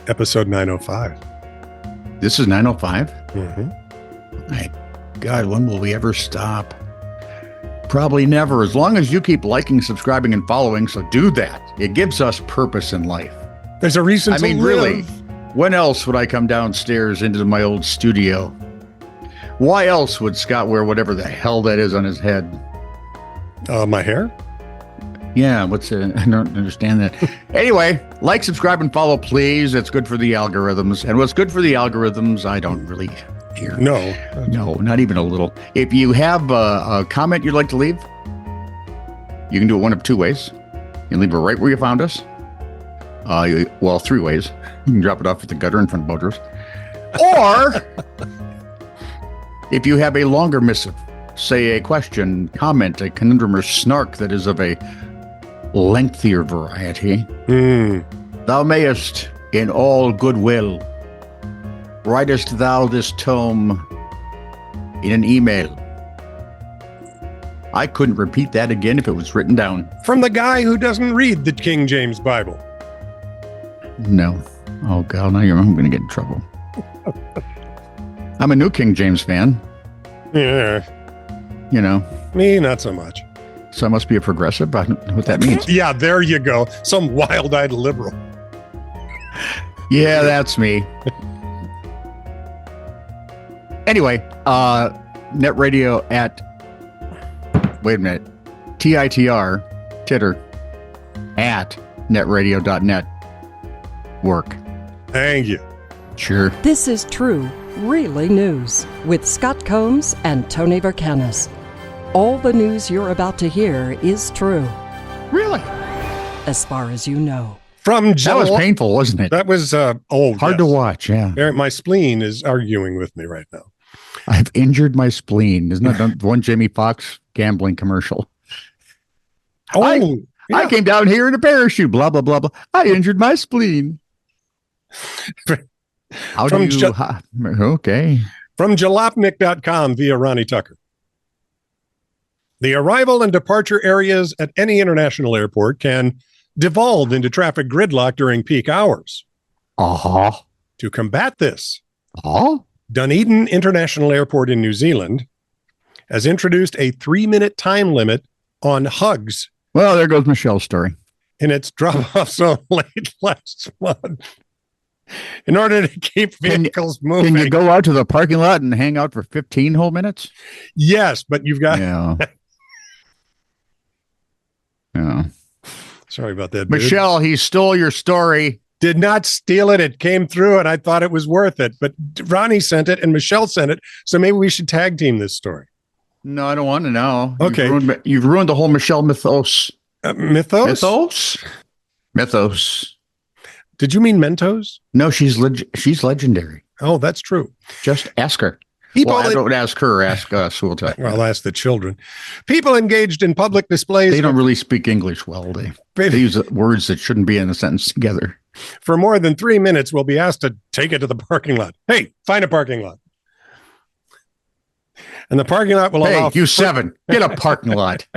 Episode 905. This is 905? Mm-hmm. My God, when will we ever stop? Probably never, as long as you keep liking, subscribing, and following. So do that. It gives us purpose in life. There's a reason to live. Really, when else would I come downstairs into my old studio? Why else would Scott wear whatever the hell that is on his head? My hair? Yeah, what's it? I don't understand that. Anyway, like, subscribe, and follow, please. It's good for the algorithms. And what's good for the algorithms, I don't really hear. No, not even a little. If you have a comment you'd like to leave, you can do it one of two ways. You can leave it right where you found us. Well, three ways. You can drop it off at the gutter in front of Boaters. Or if you have a longer missive, say a question, comment, a conundrum, or snark that is of a lengthier variety, thou mayest, in all goodwill, writest thou this tome in an email. I couldn't repeat that again if it was written down. From the guy who doesn't read the King James Bible. No. Oh, God, now I'm going to get in trouble. I'm a new King James fan. Yeah. You know. Me, not so much. So I must be a progressive? I don't know what that means. Yeah, there you go. Some wild-eyed liberal. Yeah, that's me. Anyway, net radio at, wait a minute, TITR, titter, at netradio.net. Work. Thank you. Sure. This is true, really news with Scott Combs and Tony Vercanis. All the news you're about to hear is true. Really? As far as you know. That was painful, wasn't it? That was hard to watch, yeah. My spleen is arguing with me right now. I've injured my spleen. Isn't that one Jamie Foxx gambling commercial? I came down here in a parachute, blah, blah, blah, blah. I injured my spleen. Okay. From jalopnik.com via Ronnie Tucker. The arrival and departure areas at any international airport can devolve into traffic gridlock during peak hours. To combat this, Dunedin International Airport in New Zealand has introduced a 3-minute time limit on hugs. Well, there goes Michelle's story. In its drop-off zone late last month. In order to keep vehicles moving. Can you go out to the parking lot and hang out for 15 whole minutes? Yes, but you've got... Yeah. Yeah. Sorry about that, dude. Michelle, he stole your story. Did not steal it. It came through, and I thought it was worth it. But Ronnie sent it, and Michelle sent it, so maybe we should tag team this story. No, I don't want to know. Okay. You've ruined the whole Michelle mythos. Mythos? Mythos. Did you mean Mentos? No, she's legendary. Oh, that's true. Just ask her. People I don't ask her, ask us. We'll talk. Well, ask the children. People engaged in public displays. They don't really speak English well. They use words that shouldn't be in a sentence together. For more than 3 minutes, we'll be asked to take it to the parking lot. Hey, find a parking lot. And the parking lot will allow... Hey, you 7, get a parking lot.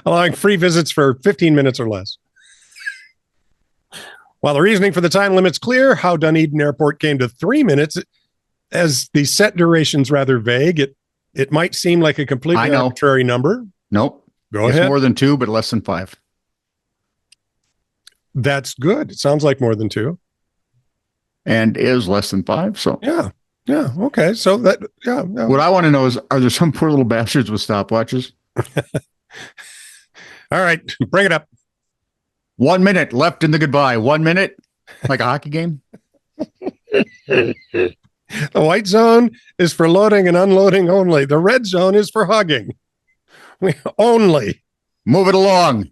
Allowing free visits for 15 minutes or less. While the reasoning for the time limit's clear, how Dunedin Airport came to 3 minutes, as the set duration's rather vague, it might seem like a completely arbitrary number. Nope. Go ahead. It's more than 2, but less than 5. That's good. It sounds like more than 2. And is less than 5, so... Yeah. Yeah. Okay. So that... Yeah. What I want to know is, are there some poor little bastards with stopwatches? All right. Bring it up. 1 minute left in the goodbye. 1 minute? Like a hockey game? The white zone is for loading and unloading only. The red zone is for hugging. Only. Move it along.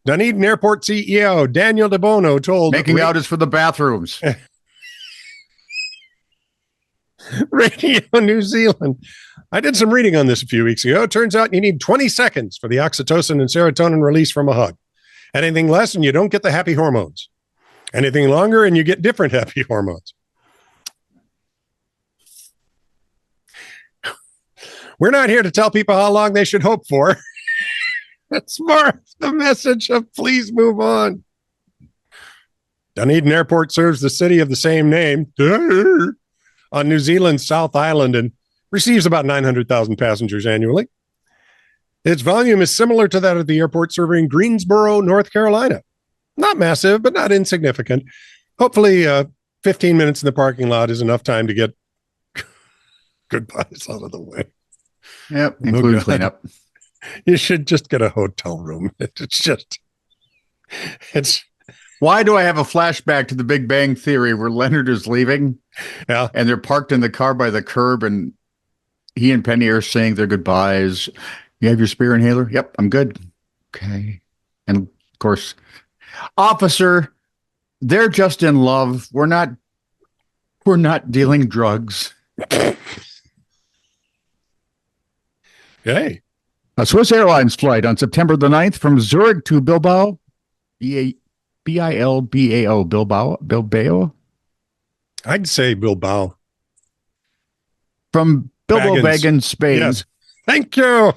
Dunedin Airport CEO Daniel DeBono told... Making out is for the bathrooms. Radio New Zealand. I did some reading on this a few weeks ago. It turns out you need 20 seconds for the oxytocin and serotonin release from a hug. Anything less and you don't get the happy hormones. Anything longer and you get different happy hormones. We're not here to tell people how long they should hope for. It's more the message of please move on. Dunedin Airport serves the city of the same name on New Zealand's South Island and receives about 900,000 passengers annually. Its volume is similar to that of the airport serving Greensboro, North Carolina. Not massive, but not insignificant. Hopefully, 15 minutes in the parking lot is enough time to get goodbyes out of the way. Yep, including cleanup. You should just get a hotel room. It's Why do I have a flashback to the Big Bang Theory where Leonard is leaving? Yeah. And they're parked in the car by the curb and he and Penny are saying their goodbyes. You have your spear inhaler? Yep, I'm good. Okay. And of course, officer, they're just in love. We're not dealing drugs. Hey. A Swiss Airlines flight on September the 9th from Zurich to Bilbao. B-I-L-B-A-O. Bilbao? I'd say Bilbao. From Bilbo Baggins, Spain. Yes. Thank you.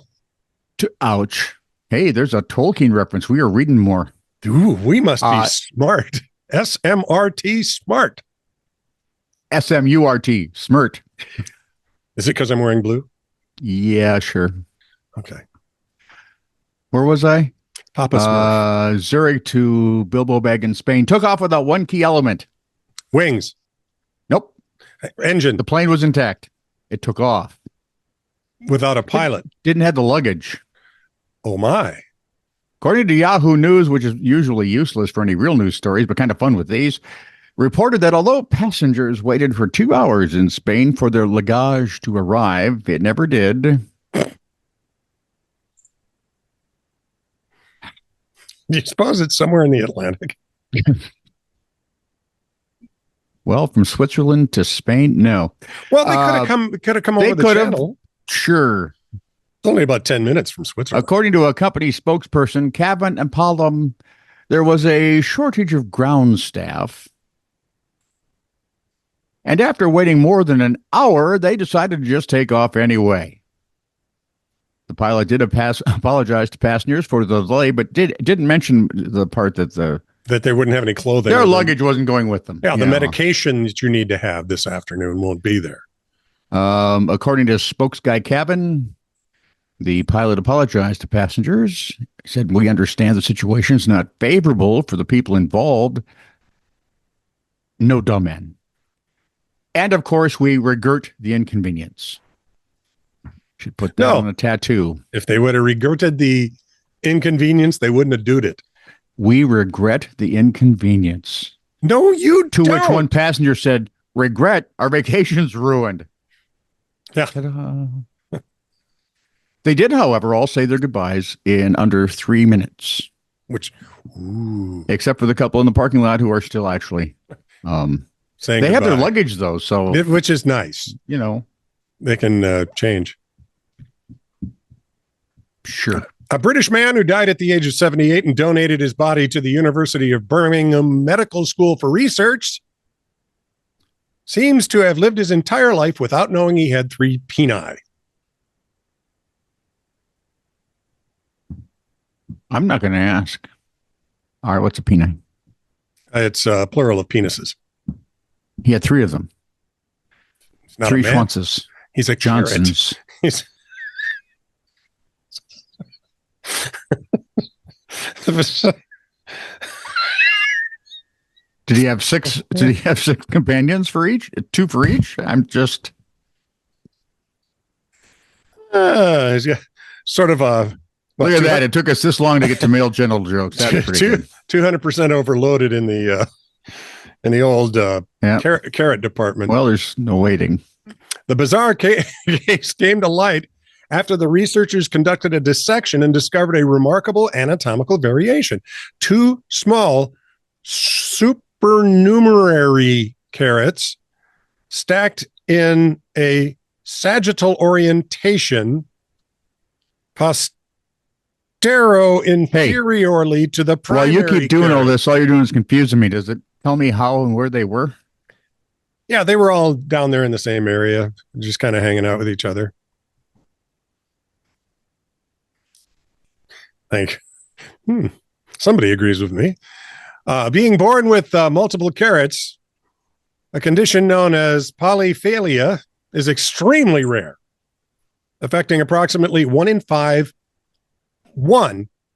Ouch. Hey, there's a Tolkien reference. We are reading more. Ooh, we must be smart. S-M-R-T, smart. S-M-U-R-T, smirt. Is it because I'm wearing blue? Yeah, sure. Okay. Where was I? Papa Smurf. Zurich to Bilbo Baggins, Spain. Took off without one key element. Wings. Nope. Engine. The plane was intact. It took off. Without a pilot. Didn't have the luggage. Oh, my. According to Yahoo News, which is usually useless for any real news stories, but kind of fun with these, reported that although passengers waited for 2 hours in Spain for their luggage to arrive, it never did. Do you suppose it's somewhere in the Atlantic? Well, from Switzerland to Spain, no. Well, they could have come over the channel. Sure. It's only about 10 minutes from Switzerland. According to a company spokesperson, Cavan and Palom, there was a shortage of ground staff. And after waiting more than an hour, they decided to just take off anyway. The pilot did apologize to passengers for the delay, but didn't mention the part that they wouldn't have any clothing. Their luggage wasn't going with them. Yeah, the medication that you need to have this afternoon won't be there. According to spokesguy Cavan, the pilot apologized to passengers. He said, "We understand the situation is not favorable for the people involved. No dumb men. And of course, we regret the inconvenience." Should put that on a tattoo. If they would have regretted the inconvenience, they wouldn't have done it. We regret the inconvenience. No, you To don't. which one passenger said, "Regret, our vacation's ruined." Yeah. Ta-da. They did, however, all say their goodbyes in under 3 minutes. Except for the couple in the parking lot who are still actually saying they goodbye. have their luggage, though, so which is nice. You know. They can change. Sure. A British man who died at the age of 78 and donated his body to the University of Birmingham Medical School for research seems to have lived his entire life without knowing he had 3 peni. I'm not going to ask. All right, what's a peni? It's plural of penises. He had 3 of them. 3 Schwanzes. He's a Johnsons. Did he have 6? Did he have 6 companions for each? 2 for each? I'm just. He's got sort of a. Look at that! It took us this long to get to male genital jokes. That's pretty good. 200% overloaded in the old carrot department. Well, there's no waiting. The bizarre case came to light after the researchers conducted a dissection and discovered a remarkable anatomical variation. 2 small supernumerary carrots stacked in a sagittal orientation inferiorly to the primary. Well, you keep doing all this. All you're doing is confusing me. Does it tell me how and where they were? Yeah, they were all down there in the same area, just kind of hanging out with each other. Somebody agrees with me. Being born with multiple carrots, a condition known as polyphalia, is extremely rare, affecting approximately 1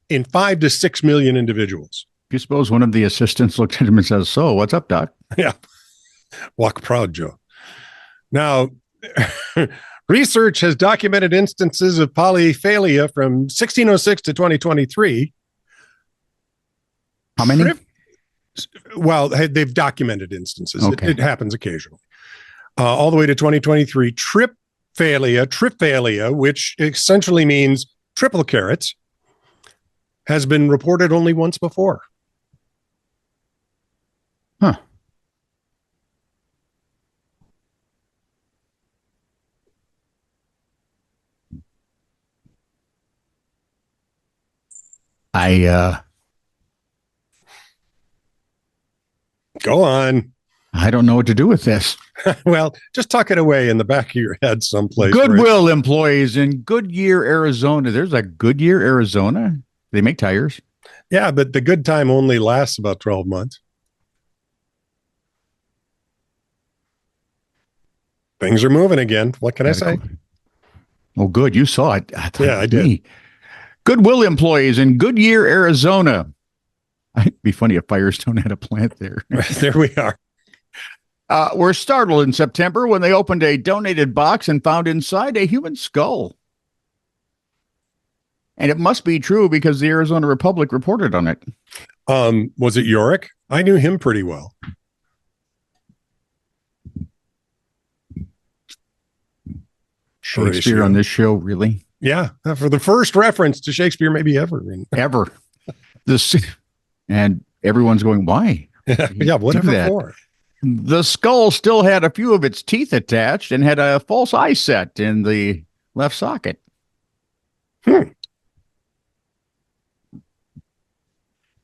in 5 to 6 million individuals. You suppose one of the assistants looked at him and says, "So, what's up, Doc?" Yeah. Walk proud, Joe. Now, research has documented instances of polyphalia from 1606 to 2023. How many? Well, they've documented instances. Okay. It happens occasionally. All the way to 2023, triphalia, which essentially means triple carrots, has been reported only once before. Huh. Go on. I don't know what to do with this. Well, just tuck it away in the back of your head someplace. Goodwill employees in Goodyear, Arizona. There's a Goodyear, Arizona? They make tires. Yeah, but the good time only lasts about 12 months. Things are moving again. What can I say? Oh, good. You saw it. Yeah, I did. Goodwill employees in Goodyear, Arizona. It'd be funny if Firestone had a plant there. There we are. Were startled in September when they opened a donated box and found inside a human skull. And it must be true because the Arizona Republic reported on it. Was it Yorick? I knew him pretty well. Shakespeare on this show, really? Yeah, for the first reference to Shakespeare maybe ever. Ever. And everyone's going, why? Yeah, whatever for. The skull still had a few of its teeth attached and had a false eye set in the left socket.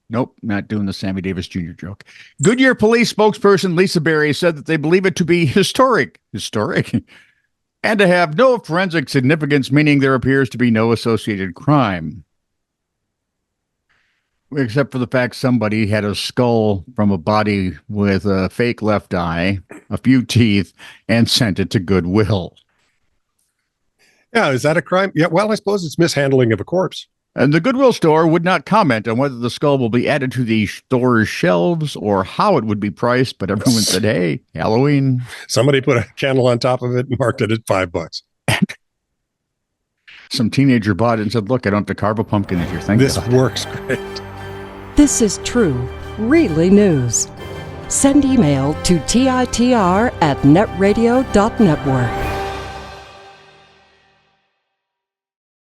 Nope, not doing the Sammy Davis Jr. joke. Goodyear police spokesperson Lisa Berry said that they believe it to be historic, and to have no forensic significance, meaning there appears to be no associated crime. Except for the fact somebody had a skull from a body with a fake left eye, a few teeth, and sent it to Goodwill. Yeah, is that a crime? Yeah, well, I suppose it's mishandling of a corpse. And the Goodwill store would not comment on whether the skull will be added to the store's shelves or how it would be priced, but everyone said, hey, Halloween. Somebody put a candle on top of it and marked it at $5. Some teenager bought it and said, look, I don't have to carve a pumpkin if you're thinking this works great. This is true, really news. Send email to TITR@netradio.network.